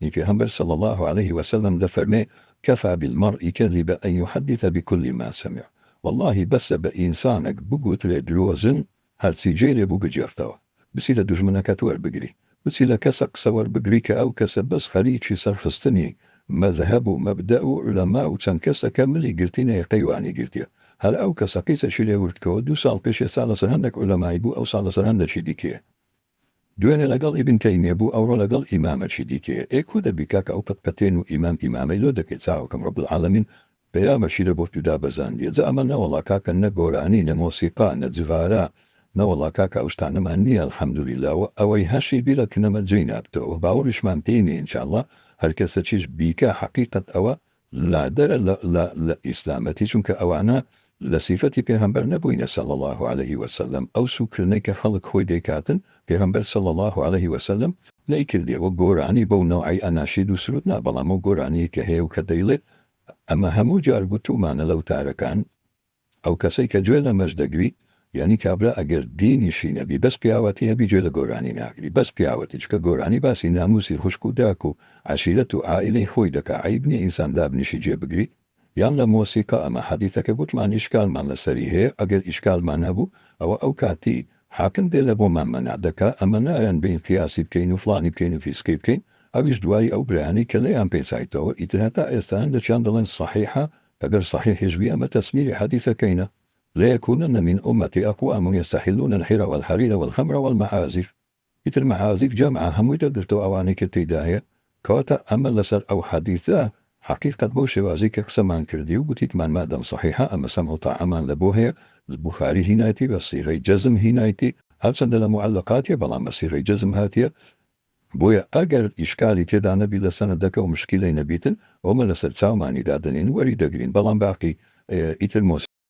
پیغمبر صلى الله عليه وسلم دفرمي كفى بالمرء كذب أن يحدث بكل ما سمع. والله بس بإنسانك بقوت لدروزن هرسي جيري بو بجرتوا بسيلة دجمنك تور بقري بسيلة كسق سور بقريك أو كسب بس خليتشي صرفستني مذهب مبدأ علماء تنكسة كاملي قلتين يقيواني قلتيا هل أو كسقيسة شلي ورتكو دو سال بيش سال سرهندك علماء بو أو سال سرهندك شديكي دوێنێ لەگەڵ ئیبن تەیمیە بوو ئەوڕۆ لەگەڵ ئیمامەکی دیکەیە ئێکو دەبیکاکە ئەو پەتپەتێن و ئیمامەی لۆ دەکەێت چاوکەم ڕەب العالەمین پەیامەشیرە بۆ تودا بەزاندیە جا ئەمە نەوەڵا کاکە نە گۆرانی نە مۆسیقا نە جوارە نەوەڵا کاکە ئەوشتانەمان نییە الحەمدولیلاوە ئەوەی هەشی بی لە کنەمە جێی نابتەوە باوەڕیشمان پێینێ ئینشاءڵڵا هەر کەسە چیش بیکە حەقیقەت ئەوە لادەرە لە ئیسلامەتی چونکە ئەوانە لصفة پیغمبر نبوين صلى الله عليه وسلم أو سوكرنيك خلق خوي ديكاتن پیغمبر صلى الله عليه وسلم ليكل دي وقوراني بو نوعي أناشيد وسرودنا بلا مو قوراني كهي وكديلي أما همو جاربوتو مانا لو تاركان أو كسيك جويل مجدقوي يعني كابلا أجر ديني شينا بي بس بياواتي هبي جويل قوراني ناقري بس بياواتي جكا قوراني باسي ناموسي خشكو داكو عشيرتو عائلي خوي دكا عيبني إنسان دابني شي جيبقري یان لە مۆسیقا ئەمە حەدیثەکە گوتمان ئیشکالمان لەسەری هەیە ئەگەر ئیشکالمان هەبوو ئەو کاتی حاکم دێ لە بۆمان مەنع دەکا ئەمە نایەن بین قیاسی بکەین و فڵانی بکەین و فیسکەی بکەین ئەویش دوای ئەو برایانی کە لەیان پێچایتەوە ئیتر هەتا ئێستان دەچیان دەڵێن صحیحە ئەگەر صحیح هێژوی ئەمە تەسمیری حەدیثەکەینە ليكونن من أمتي أقوام يستحلون الحر والحرير والخمر والمعازف ئیتر معازف جەمعە هەمووی دەگرتەوە ئەوانەی کە تێدایە کەواتە ئەمە لەسەر ئەو حەدیثە حقيقة بو شوازي كسمان كردي وقتيت من مادام صحيحة أما سمعوا طعامان لبوها البخاري هنايتي بصيري جزم هنايتي هرسند المعلقات بلا مسيري جزم هاتية بويا أجر إشكالي تدا نبي لسنة دكا ومشكلة نبيتن وما لسر تساوماني دادنين وري دقرين بلان باقي إيتر موسيقى